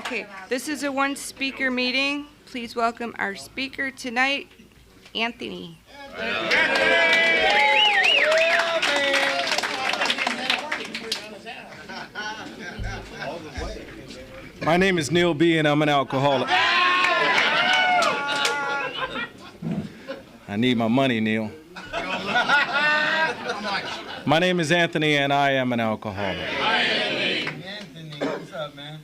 Okay, this is a one-speaker meeting. Please welcome our speaker tonight, Anthony. My name is Neil B. and I'm an alcoholic. I need my money, Neil. My name is Anthony and I am an alcoholic. Hi, Anthony. Anthony, what's up, man?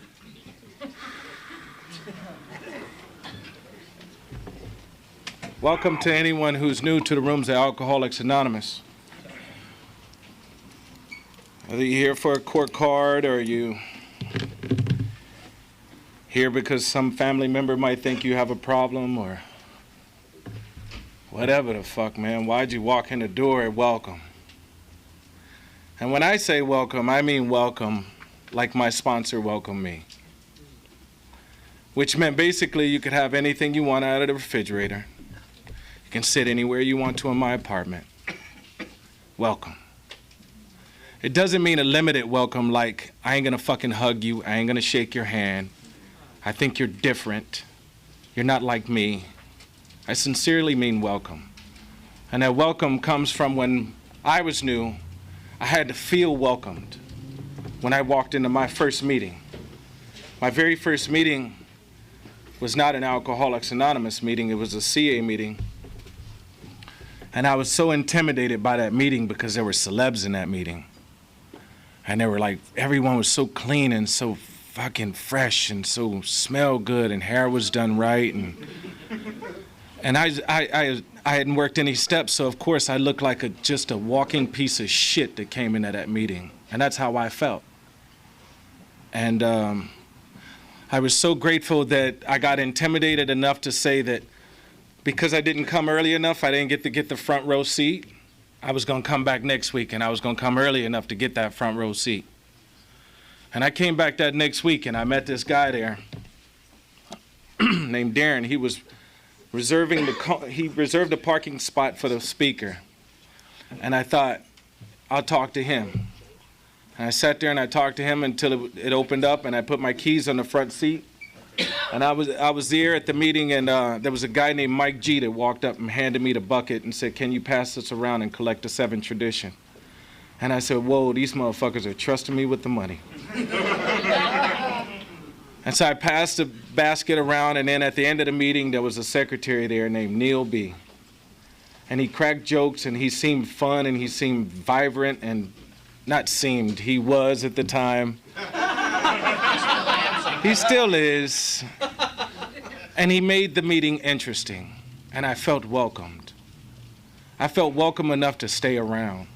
Welcome to anyone who's new to the rooms of Alcoholics Anonymous. Whether you're here for a court card or you here because some family member might think you have a problem or whatever the fuck, man. Why'd you walk in the door at welcome? And when I say welcome, I mean welcome like my sponsor welcomed me. Which meant basically you could have anything you want out of the refrigerator. You can sit anywhere you want to in my apartment. Welcome. It doesn't mean a limited welcome like I ain't gonna fucking hug you, I ain't gonna shake your hand. I think you're different. You're not like me. I sincerely mean welcome. And that welcome comes from when I was new, I had to feel welcomed when I walked into my first meeting. My very first meeting was not an Alcoholics Anonymous meeting, it was a CA meeting. And I was so intimidated by that meeting because there were celebs in that meeting. And they were like, everyone was so clean and so fucking fresh and so smelled good and hair was done right. And I hadn't worked any steps, so of course I looked like just a walking piece of shit that came into that meeting. And that's how I felt. And I was so grateful that I got intimidated enough to say that because I didn't come early enough, I didn't get the front row seat. I was gonna come back next week and I was gonna come early enough to get that front row seat. And I came back that next week and I met this guy there named Darren. He was he reserved a parking spot for the speaker. And I thought, I'll talk to him. And I sat there and I talked to him until it opened up and I put my keys on the front seat. And I was there at the meeting and there was a guy named Mike G that walked up and handed me the bucket and said, can you pass this around and collect the 7th tradition? And I said, whoa, these motherfuckers are trusting me with the money. And so I passed the basket around, and then at the end of the meeting, there was a secretary there named Neil B. And he cracked jokes, and he seemed fun, and he seemed vibrant, and not seemed, he was at the time. He still is. And he made the meeting interesting, and I felt welcomed. I felt welcome enough to stay around.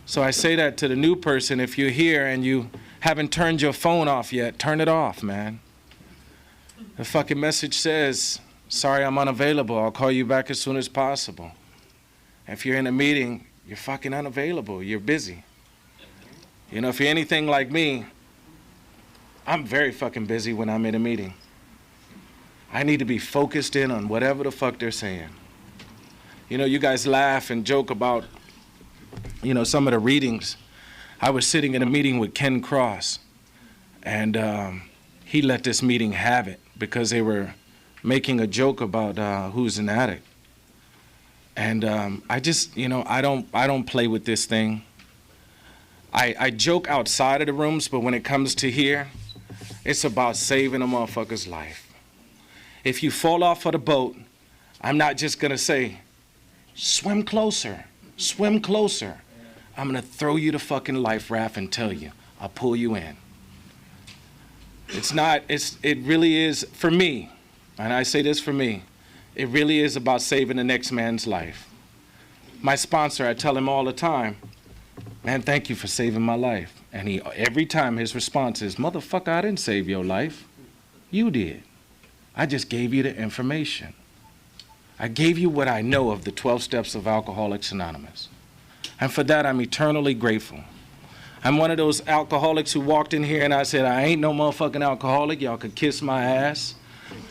So I say that to the new person, if you're here and you haven't turned your phone off yet, turn it off, man. The fucking message says, sorry, I'm unavailable. I'll call you back as soon as possible. If you're in a meeting, you're fucking unavailable. You're busy. You know, if you're anything like me, I'm very fucking busy when I'm in a meeting. I need to be focused in on whatever the fuck they're saying. You know, you guys laugh and joke about, you know, some of the readings. I was sitting in a meeting with Ken Cross, and he let this meeting have it because they were making a joke about who's an addict. And I just, you know, I don't play with this thing. I joke outside of the rooms, but when it comes to here, it's about saving a motherfucker's life. If you fall off of the boat, I'm not just gonna say, swim closer, swim closer. I'm gonna throw you the fucking life raft and tell you, I'll pull you in. It really is, for me, and I say this for me, it really is about saving the next man's life. My sponsor, I tell him all the time, man, thank you for saving my life. And every time his response is, motherfucker, I didn't save your life. You did. I just gave you the information. I gave you what I know of the 12 steps of Alcoholics Anonymous. And for that, I'm eternally grateful. I'm one of those alcoholics who walked in here and I said, I ain't no motherfucking alcoholic. Y'all could kiss my ass.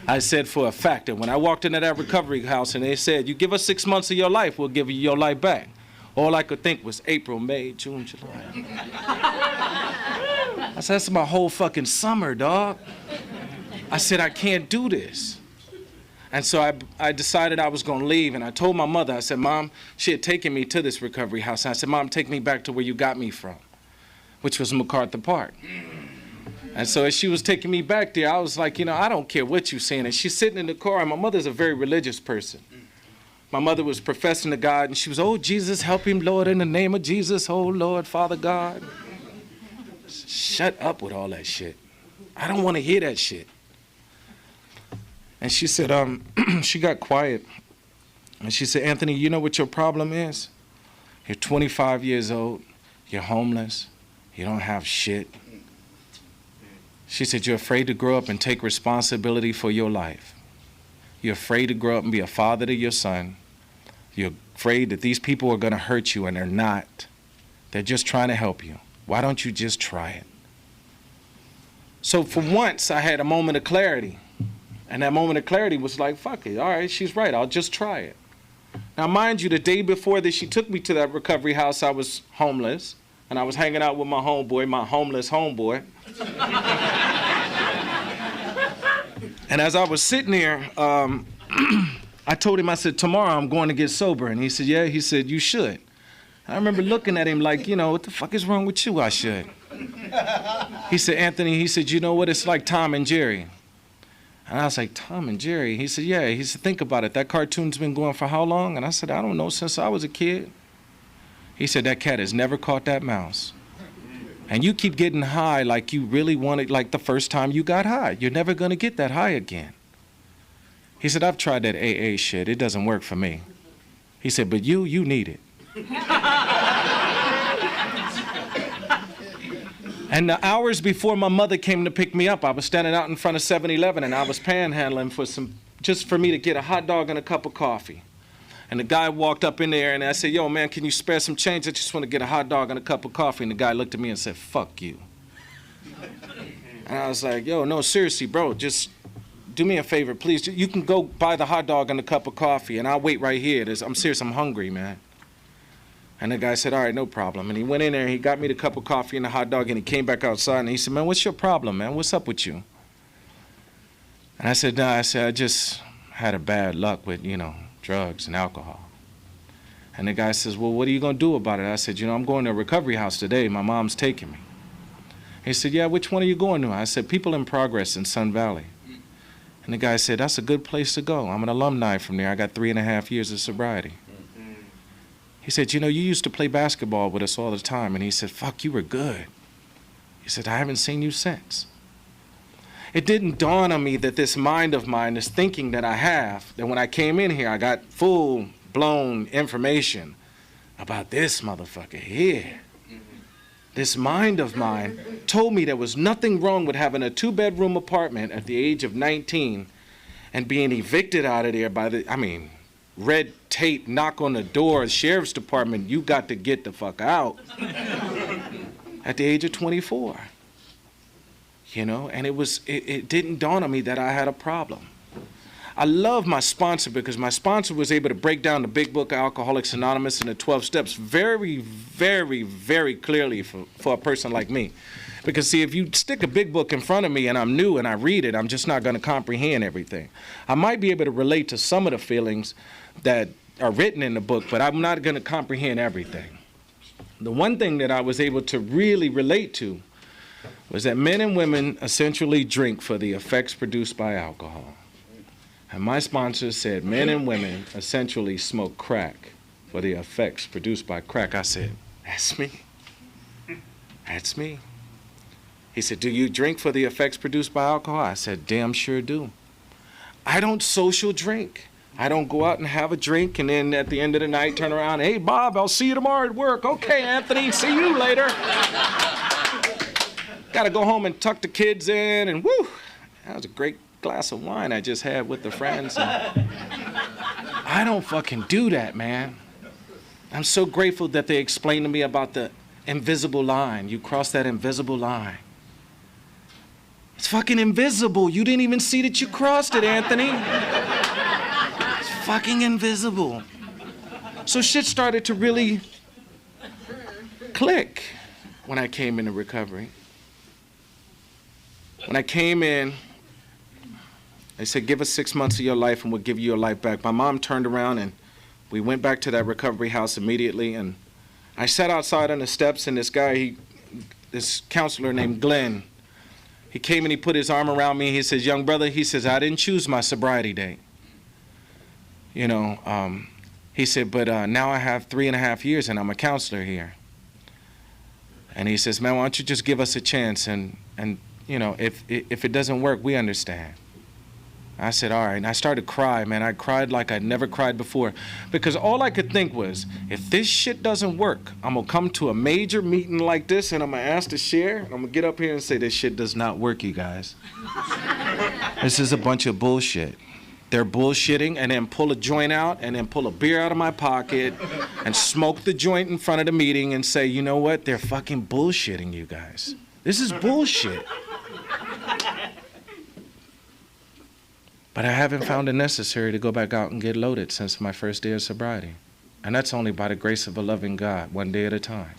I said for a fact that when I walked into that recovery house and they said, you give us 6 months of your life, we'll give you your life back. All I could think was April, May, June, July. said, that's my whole fucking summer, dog. I said, I can't do this. And so I decided I was going to leave, and I told my mother, I said, Mom, she had taken me to this recovery house. And I said, Mom, take me back to where you got me from, which was MacArthur Park. And so as she was taking me back there, I was like, I don't care what you're saying. And she's sitting in the car, and my mother's a very religious person. My mother was professing to God, and she was, oh, Jesus, help him, Lord, in the name of Jesus, oh, Lord, Father God. Shut up with all that shit. I don't want to hear that shit. And she said, she got quiet. And she said, Anthony, you know what your problem is? You're 25 years old. You're homeless. You don't have shit. She said, you're afraid to grow up and take responsibility for your life. You're afraid to grow up and be a father to your son. You're afraid that these people are going to hurt you, and they're not. They're just trying to help you. Why don't you just try it? So for once, I had a moment of clarity. And that moment of clarity was like, fuck it. All right, she's right. I'll just try it. Now, mind you, the day before that she took me to that recovery house, I was homeless. And I was hanging out with my homeboy, my homeless homeboy. And as I was sitting there, I told him, I said, tomorrow I'm going to get sober. And he said, yeah. He said, you should. And I remember looking at him like, what the fuck is wrong with you? I should. He said, Anthony, he said, you know what? It's like Tom and Jerry. And I was like, Tom and Jerry? He said, yeah. He said, think about it. That cartoon's been going for how long? And I said, I don't know, since I was a kid. He said, that cat has never caught that mouse. And you keep getting high like you really wanted, like the first time you got high. You're never going to get that high again. He said, I've tried that AA shit. It doesn't work for me. He said, but you need it. And the hours before my mother came to pick me up, I was standing out in front of 7-Eleven, and I was panhandling just for me to get a hot dog and a cup of coffee. And the guy walked up in there, and I said, yo, man, can you spare some change? I just want to get a hot dog and a cup of coffee. And the guy looked at me and said, fuck you. And I was like, yo, no, seriously, bro, just do me a favor, please. You can go buy the hot dog and a cup of coffee, and I'll wait right here. I'm serious, I'm hungry, man. And the guy said, all right, no problem. And he went in there, he got me the cup of coffee and the hot dog, and he came back outside, and he said, man, what's your problem, man? What's up with you? And I said, no, I just had a bad luck with, drugs and alcohol. And the guy says, well, what are you going to do about it? I said, I'm going to a recovery house today. My mom's taking me. He said, yeah, which one are you going to? I said, People in Progress in Sun Valley. And the guy said, that's a good place to go. I'm an alumni from there. I got 3.5 years of sobriety. He said, you used to play basketball with us all the time. And he said, fuck, you were good. He said, I haven't seen you since. It didn't dawn on me that this mind of mine, this thinking that I have, that when I came in here, I got full-blown information about this motherfucker here. This mind of mine told me there was nothing wrong with having a 2-bedroom apartment at the age of 19 and being evicted out of there by red tape, knock on the door, the sheriff's department, you got to get the fuck out at the age of 24. And it didn't dawn on me that I had a problem. I love my sponsor because my sponsor was able to break down the big book of Alcoholics Anonymous and the 12 steps very, very, very clearly for a person like me. Because see, if you stick a big book in front of me and I'm new and I read it, I'm just not going to comprehend everything. I might be able to relate to some of the feelings that are written in the book, but I'm not going to comprehend everything. The one thing that I was able to really relate to was that men and women essentially drink for the effects produced by alcohol. And my sponsor said men and women essentially smoke crack for the effects produced by crack. I said, that's me. That's me. He said, do you drink for the effects produced by alcohol? I said, damn sure do. I don't social drink. I don't go out and have a drink and then at the end of the night turn around, hey, Bob, I'll see you tomorrow at work. Okay, Anthony, see you later. Got to go home and tuck the kids in, and woo, that was a great glass of wine I just had with the friends. I don't fucking do that, man. I'm so grateful that they explained to me about the invisible line. You cross that invisible line. It's fucking invisible. You didn't even see that you crossed it, Anthony. It's fucking invisible. So shit started to really click when I came into recovery. When I came in, they said, give us 6 months of your life and we'll give you your life back. My mom turned around and we went back to that recovery house immediately. And I sat outside on the steps, and this guy, this counselor named Glenn, he came and he put his arm around me. He says, young brother, he says, I didn't choose my sobriety date. You know, he said, but now I have 3.5 years and I'm a counselor here. And he says, man, why don't you just give us a chance? And you know, if it doesn't work, we understand. I said, all right. And I started to cry, man. I cried like I'd never cried before. Because all I could think was, if this shit doesn't work, I'm going to come to a major meeting like this and I'm going to ask to share. And I'm going to get up here and say, this shit does not work, you guys. This is a bunch of bullshit. They're bullshitting, and then pull a joint out and then pull a beer out of my pocket and smoke the joint in front of the meeting and say, you know what? They're fucking bullshitting, you guys. This is bullshit. But I haven't found it necessary to go back out and get loaded since my first day of sobriety. And that's only by the grace of a loving God, one day at a time.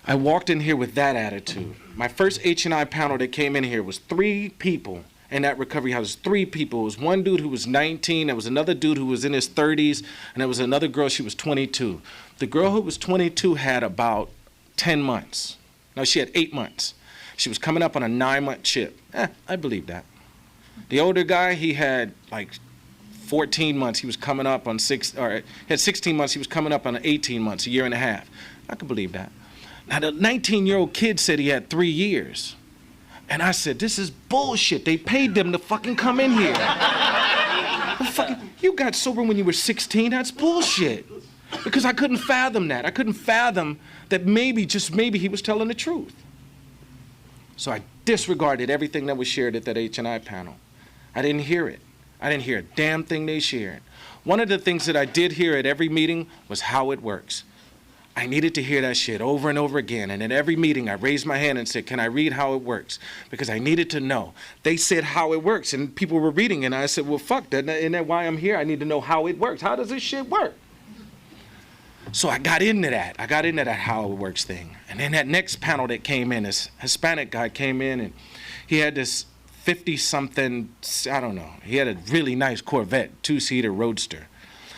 I walked in here with that attitude. My first H&I panel that came in here was 3 people in that recovery house. 3 people. It was one dude who was 19, there was another dude who was in his 30s, and there was another girl, she was 22. The girl who was 22 had about 10 months. No, she had 8 months. She was coming up on a 9-month chip. I believe that. The older guy, he had like 14 months. He was coming up on he had 16 months. He was coming up on 18 months, a year and a half. I could believe that. Now, the 19-year-old kid said he had 3 years. And I said, this is bullshit. They paid them to fucking come in here. You got sober when you were 16? That's bullshit. Because I couldn't fathom that. I couldn't fathom that maybe, just maybe, he was telling the truth. So I disregarded everything that was shared at that H&I panel. I didn't hear it. I didn't hear a damn thing they shared. One of the things that I did hear at every meeting was how it works. I needed to hear that shit over and over again. And at every meeting, I raised my hand and said, can I read how it works? Because I needed to know. They said how it works, and people were reading, and I said, well, fuck, isn't that why I'm here? I need to know how it works. How does this shit work? So I got into that. I got into that how it works thing. And then that next panel that came in, this Hispanic guy came in, and he had this 50-something, I don't know, he had a really nice Corvette, 2-seater roadster.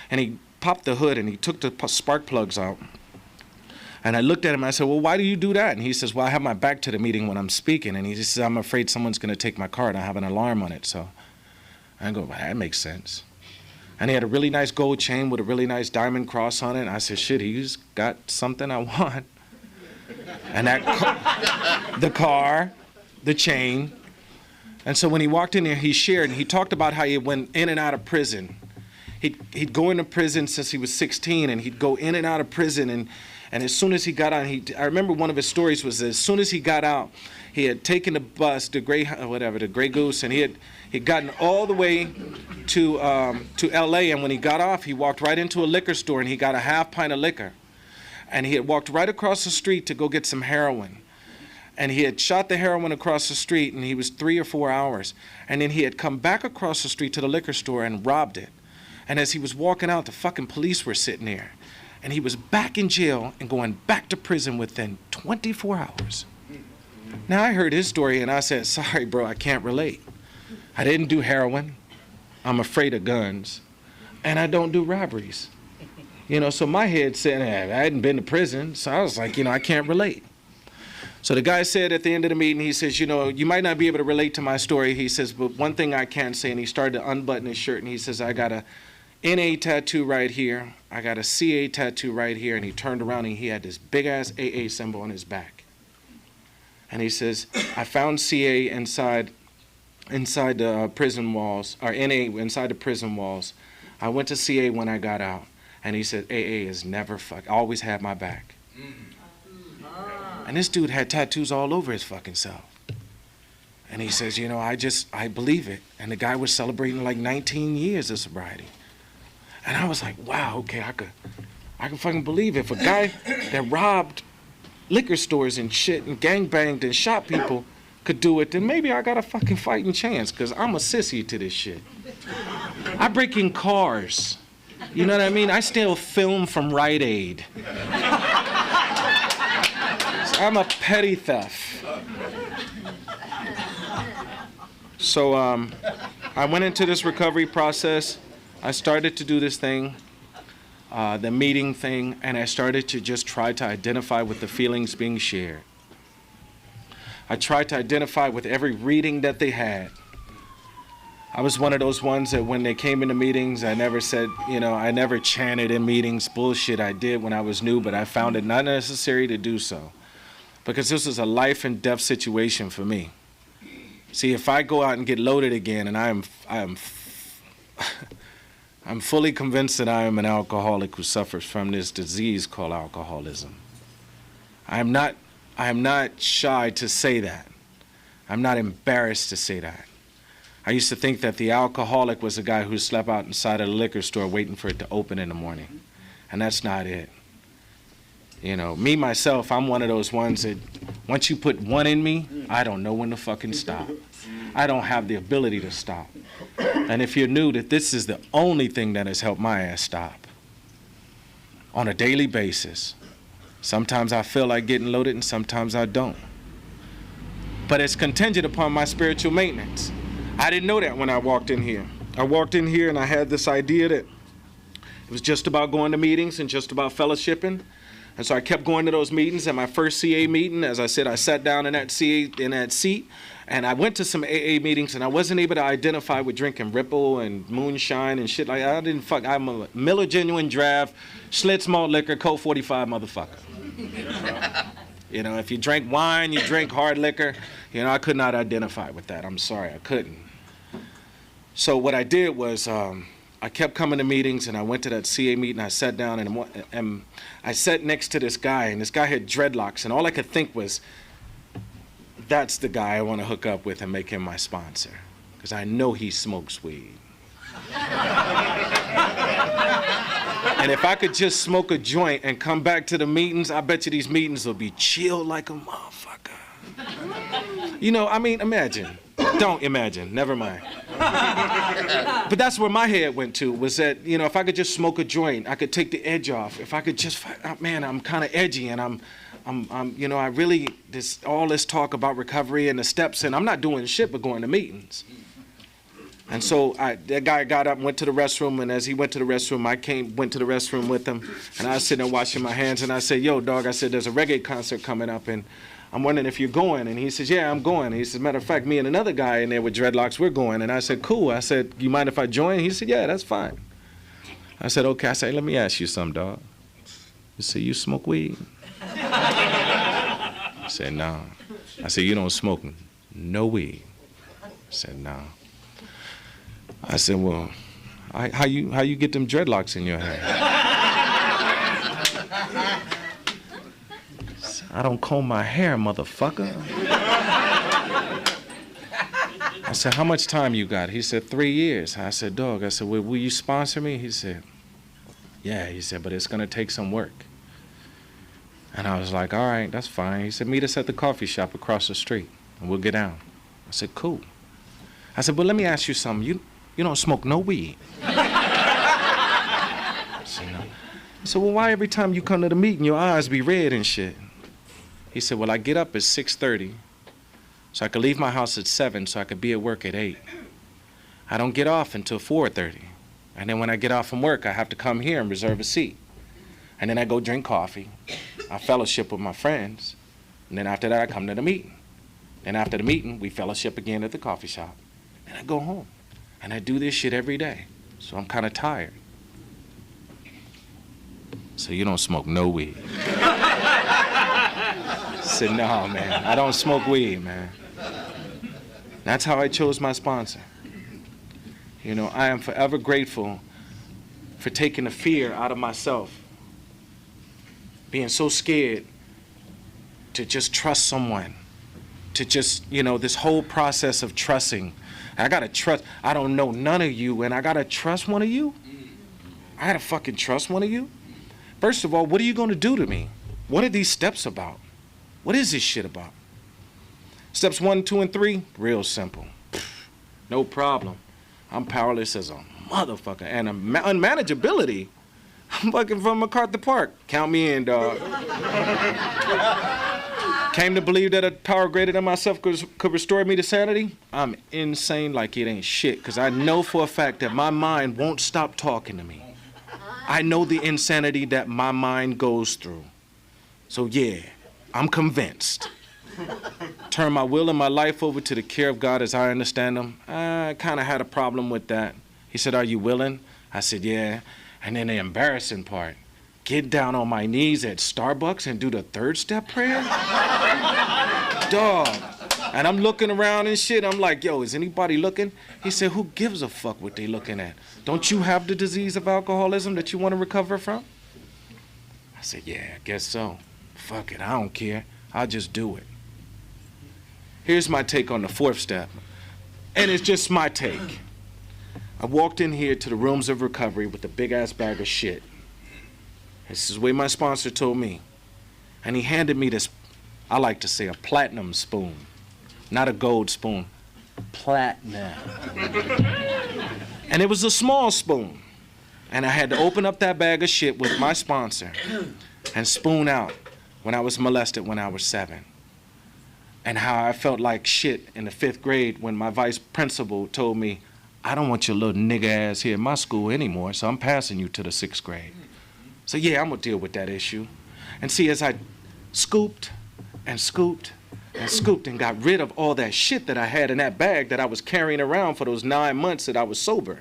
And he popped the hood, and he took the spark plugs out. And I looked at him, and I said, well, why do you do that? And he says, well, I have my back to the meeting when I'm speaking. And he says, I'm afraid someone's going to take my car, and I have an alarm on it. So I go, well, that makes sense. And he had a really nice gold chain with a really nice diamond cross on it. And I said, shit, he's got something I want. And that the car, the chain. And so when he walked in there, he shared, and he talked about how he went in and out of prison. He'd go into prison since he was 16, and he'd go in and out of prison, and as soon as he got out, I remember one of his stories was that as soon as he got out, he had taken the bus, the Grey Goose, and he had gotten all the way to L.A., and when he got off, he walked right into a liquor store, and he got a half pint of liquor. And he had walked right across the street to go get some heroin. And he had shot the heroin across the street, and he was 3 or 4 hours. And then he had come back across the street to the liquor store and robbed it. And as he was walking out, the fucking police were sitting there. And he was back in jail and going back to prison within 24 hours. Now, I heard his story, and I said, sorry, bro, I can't relate. I didn't do heroin. I'm afraid of guns. And I don't do robberies. You know, so my head said, I hadn't been to prison. So I was like, I can't relate. So the guy said at the end of the meeting, he says, you might not be able to relate to my story. He says, but one thing I can say, and he started to unbutton his shirt, and he says, I got a NA tattoo right here. I got a CA tattoo right here. And he turned around, and he had this big-ass AA symbol on his back. And he says, I found CA inside the prison walls, or NA inside the prison walls. I went to CA when I got out. And he said, AA is never always had my back. And this dude had tattoos all over his fucking self. And he says, I believe it. And the guy was celebrating like 19 years of sobriety. And I was like, wow, okay, I can fucking believe it. If a guy that robbed liquor stores and shit and gangbanged and shot people could do it, then maybe I got a fucking fighting chance, because I'm a sissy to this shit. I break in cars. You know what I mean? I steal film from Rite Aid. I'm a petty theft. So I went into this recovery process. I started to do this thing, the meeting thing, and I started to just try to identify with the feelings being shared. I tried to identify with every reading that they had. I was one of those ones that when they came into meetings, I never said, I never chanted in meetings. Bullshit I did when I was new, but I found it not necessary to do so. Because this was a life and death situation for me. See, if I go out and get loaded again, and I'm fully convinced that I am an alcoholic who suffers from this disease called alcoholism. I am not shy to say that. I'm not embarrassed to say that. I used to think that the alcoholic was a guy who slept out inside of the liquor store waiting for it to open in the morning. And that's not it. Me, myself, I'm one of those ones that once you put one in me, I don't know when to fucking stop. I don't have the ability to stop. And if you're new, that this is the only thing that has helped my ass stop. On a daily basis. Sometimes I feel like getting loaded and sometimes I don't. But it's contingent upon my spiritual maintenance. I didn't know that when I walked in here. I walked in here and I had this idea that it was just about going to meetings and just about fellowshipping. And so I kept going to those meetings. At my first CA meeting, as I said, I sat down in that seat, and I went to some AA meetings, and I wasn't able to identify with drinking Ripple and moonshine and shit like that. I'm a Miller Genuine Draft, Schlitz malt liquor, Colt 45 motherfucker. If you drink wine, you drink hard liquor. I could not identify with that. I'm sorry, I couldn't. So what I did was I kept coming to meetings, and I went to that CA meeting. I sat down, and I sat next to this guy, and this guy had dreadlocks, and all I could think was, that's the guy I want to hook up with and make him my sponsor, because I know he smokes weed. And if I could just smoke a joint and come back to the meetings, I bet you these meetings will be chill like a motherfucker. Imagine. Don't imagine, never mind. But that's where my head went to, was that, if I could just smoke a joint, I could take the edge off. If I could just, man, I'm kind of edgy, and I really, all this talk about recovery and the steps, and I'm not doing shit but going to meetings. And so that guy got up and went to the restroom, and as he went to the restroom, went to the restroom with him, and I was sitting there washing my hands, and I said, yo, dog, I said, there's a reggae concert coming up, and I'm wondering if you're going. And he says, yeah, I'm going. And he says, matter of fact, me and another guy in there with dreadlocks, we're going. And I said, cool. I said, you mind if I join? He said, yeah, that's fine. I said, okay. I said, let me ask you something, dog. You said, you smoke weed? I said, no. I said, you don't smoke no weed? I said, no. I said, well, how you get them dreadlocks in your hair? I don't comb my hair, motherfucker. I said, how much time you got? He said, 3 years. I said, dog, I said, well, will you sponsor me? He said, yeah. He said, but it's going to take some work. And I was like, all right, that's fine. He said, meet us at the coffee shop across the street, and we'll get down. I said, cool. I said, but let me ask you something. You don't smoke no weed. I said, no. I said, well, why every time you come to the meeting, your eyes be red and shit? He said, well, I get up at 6:30, so I could leave my house at 7, so I could be at work at 8. I don't get off until 4:30. And then when I get off from work, I have to come here and reserve a seat. And then I go drink coffee. I fellowship with my friends. And then after that, I come to the meeting. And after the meeting, we fellowship again at the coffee shop. And I go home. And I do this shit every day. So I'm kind of tired. So you don't smoke no weed? I said, no, man, I don't smoke weed, man. That's how I chose my sponsor. I am forever grateful for taking the fear out of myself. Being so scared to just trust someone. To just, this whole process of trusting. I gotta trust, I don't know none of you, and I gotta trust one of you? I gotta fucking trust one of you? First of all, what are you gonna do to me? What are these steps about? What is this shit about? Steps 1, 2, and 3, real simple. No problem. I'm powerless as a motherfucker. And unmanageability, I'm fucking from MacArthur Park. Count me in, dog. Came to believe that a power greater than myself could restore me to sanity? I'm insane like it ain't shit, because I know for a fact that my mind won't stop talking to me. I know the insanity that my mind goes through. So yeah, I'm convinced. Turn my will and my life over to the care of God as I understand them. I kind of had a problem with that. He said, "Are you willing?" I said, "Yeah." And then the embarrassing part, get down on my knees at Starbucks and do the third step prayer? Dog. And I'm looking around and shit. I'm like, yo, is anybody looking? He said, who gives a fuck what they looking at? Don't you have the disease of alcoholism that you want to recover from? I said, yeah, I guess so. Fuck it, I don't care. I'll just do it. Here's my take on the fourth step. And it's just my take. I walked in here to the rooms of recovery with a big-ass bag of shit. This is the way my sponsor told me. And he handed me this, I like to say, a platinum spoon. Not a gold spoon. Platinum. And it was a small spoon. And I had to open up that bag of shit with my sponsor and spoon out when I was molested when I was 7. And how I felt like shit in the 5th grade when my vice principal told me, I don't want your little nigga ass here in my school anymore, so I'm passing you to the 6th grade. So yeah, I'm gonna deal with that issue. And see, as I scooped and scooped and scooped and got rid of all that shit that I had in that bag that I was carrying around for those 9 months that I was sober,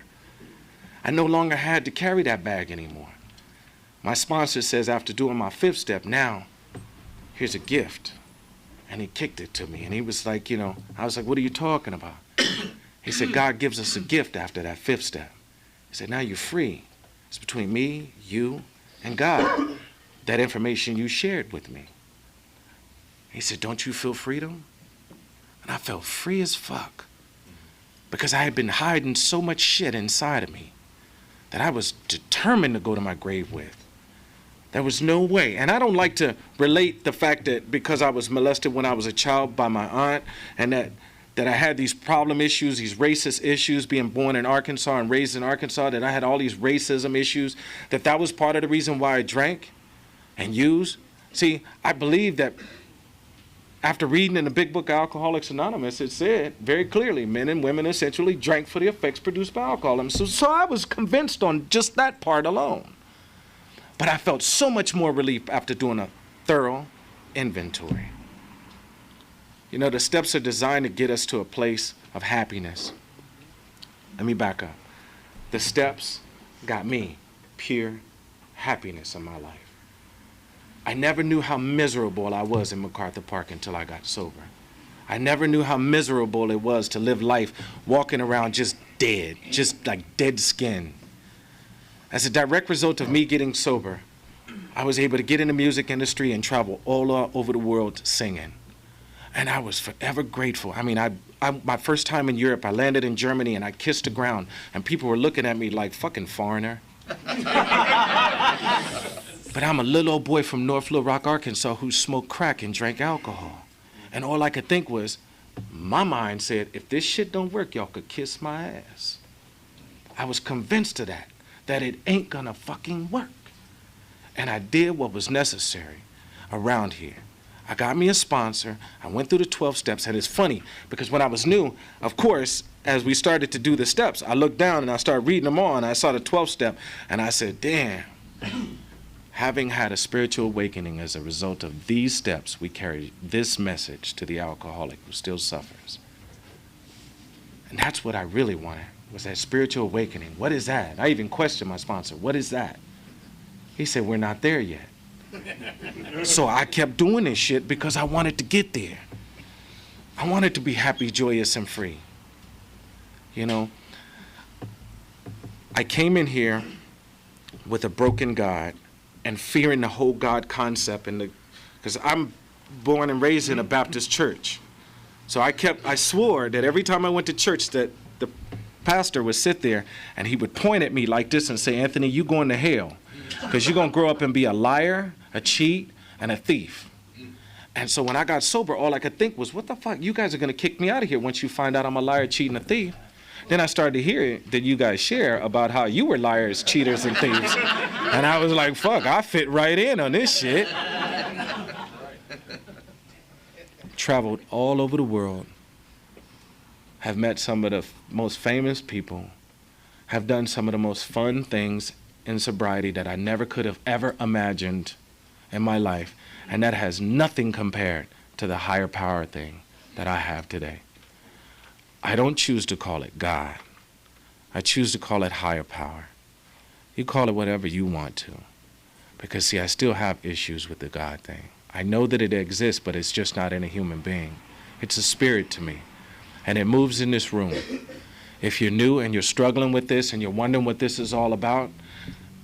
I no longer had to carry that bag anymore. My sponsor says after doing my 5th step, now, here's a gift. And he kicked it to me, and he was like, you know, I was like, what are you talking about? He said, God gives us a gift after that 5th step. He said, now you're free. It's between me, you, and God. That information you shared with me. He said, don't you feel freedom? And I felt free as fuck. Because I had been hiding so much shit inside of me that I was determined to go to my grave with. There was no way. And I don't like to relate the fact that because I was molested when I was a child by my aunt, and that I had these problem issues, these racist issues, being born in Arkansas and raised in Arkansas, that I had all these racism issues, that was part of the reason why I drank and used. See, I believe that after reading in the big book Alcoholics Anonymous, it said very clearly, men and women essentially drank for the effects produced by alcoholism. So I was convinced on just that part alone. But I felt so much more relief after doing a thorough inventory. You know, the steps are designed to get us to a place of happiness. Let me back up. The steps got me pure happiness in my life. I never knew how miserable I was in MacArthur Park until I got sober. I never knew how miserable it was to live life walking around just dead, just like dead skin. As a direct result of me getting sober, I was able to get in the music industry and travel all over the world singing. And I was forever grateful. I mean, my first time in Europe, I landed in Germany and I kissed the ground, and people were looking at me like, fucking foreigner. But I'm a little old boy from North Little Rock, Arkansas, who smoked crack and drank alcohol. And all I could think was, my mind said, if this shit don't work, y'all could kiss my ass. I was convinced of that it ain't gonna fucking work. And I did what was necessary around here. I got me a sponsor. I went through the 12 steps, and it's funny because when I was new, of course, as we started to do the steps, I looked down and I started reading them all, and I saw the 12th step, and I said, damn. Having had a spiritual awakening as a result of these steps, we carry this message to the alcoholic who still suffers. And that's what I really wanted, was that spiritual awakening. What is that? I even questioned my sponsor, what is that? He said, we're not there yet. So I kept doing this shit because I wanted to get there. I wanted to be happy, joyous, and free. You know, I came in here with a broken God and fearing the whole God concept, because I'm born and raised in a Baptist church. So I swore that every time I went to church that the pastor would sit there and he would point at me like this and say, Anthony, you going to hell, because you're going to grow up and be a liar, a cheat, and a thief. And so when I got sober, all I could think was, what the fuck? You guys are going to kick me out of here once you find out I'm a liar, cheat, and a thief. Then I started to hear that you guys share about how you were liars, cheaters, and thieves. And I was like, fuck, I fit right in on this shit. traveled all over the world, have met some of the most famous people, have done some of the most fun things in sobriety that I never could have ever imagined in my life. And that has nothing compared to the higher power thing that I have today. I don't choose to call it God. I choose to call it higher power. You call it whatever you want to. Because see, I still have issues with the God thing. I know that it exists, but it's just not in a human being. It's a spirit to me. And it moves in this room. If you're new and you're struggling with this and you're wondering what this is all about,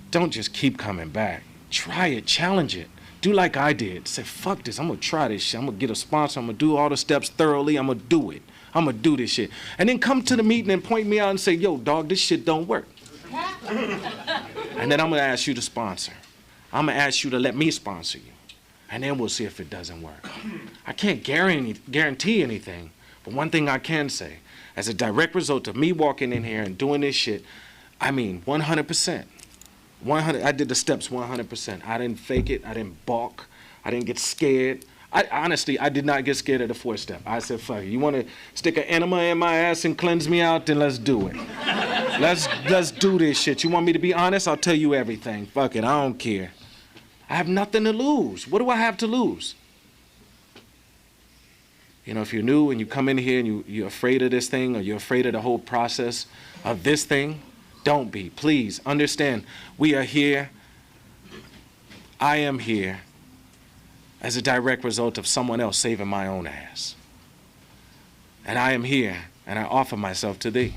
don't just keep coming back. Try it, challenge it. Do like I did. Say, fuck this, I'm gonna try this shit. I'm gonna get a sponsor, I'm gonna do all the steps thoroughly, I'm gonna do it. I'm gonna do this shit. And then come to the meeting and point me out and say, yo, dog, this shit don't work. And then I'm gonna ask you to sponsor. I'm gonna ask you to let me sponsor you. And then we'll see if it doesn't work. I can't guarantee anything, but one thing I can say, as a direct result of me walking in here and doing this shit, I mean 100%. I did the steps 100%. I didn't fake it, I didn't balk, I didn't get scared. Honestly, I did not get scared of the 4th step. I said, fuck it, you wanna stick an enema in my ass and cleanse me out, then let's do it. Let's do this shit. You want me to be honest? I'll tell you everything. Fuck it, I don't care. I have nothing to lose. What do I have to lose? You know, if you're new and you come in here and you're afraid of this thing or you're afraid of the whole process of this thing, don't be. Please understand, we are here. I am here as a direct result of someone else saving my own ass. And I am here and I offer myself to thee.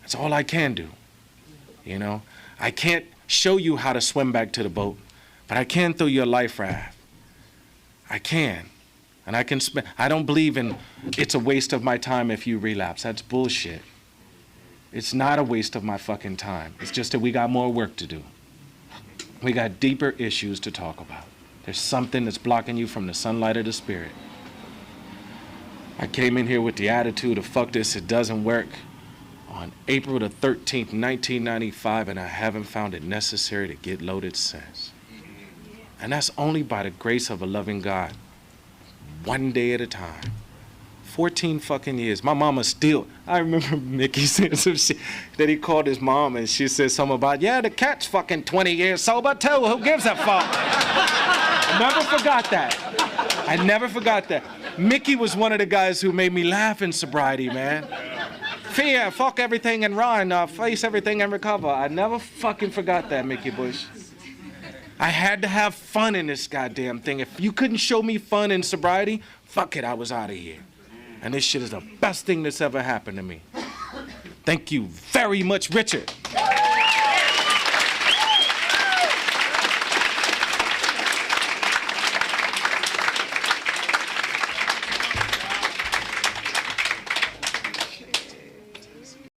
That's all I can do. You know, I can't show you how to swim back to the boat, but I can throw you a life raft. I can. And I don't believe in it's a waste of my time if you relapse. That's bullshit. It's not a waste of my fucking time. It's just that we got more work to do. We got deeper issues to talk about. There's something that's blocking you from the sunlight of the spirit. I came in here with the attitude of fuck this, it doesn't work on April the 13th, 1995, and I haven't found it necessary to get loaded since. And that's only by the grace of a loving God. One day at a time. 14 fucking years. My mama still, I remember Mickey saying some shit that he called his mom and she said something about, yeah, the cat's fucking 20 years sober too. Who gives a fuck? I never forgot that. I never forgot that. Mickey was one of the guys who made me laugh in sobriety, man. Fear, fuck everything and run, face everything and recover. I never fucking forgot that, Mickey Bush. I had to have fun in this goddamn thing. If you couldn't show me fun in sobriety, fuck it, I was out of here. And this shit is the best thing that's ever happened to me. Thank you very much, Richard.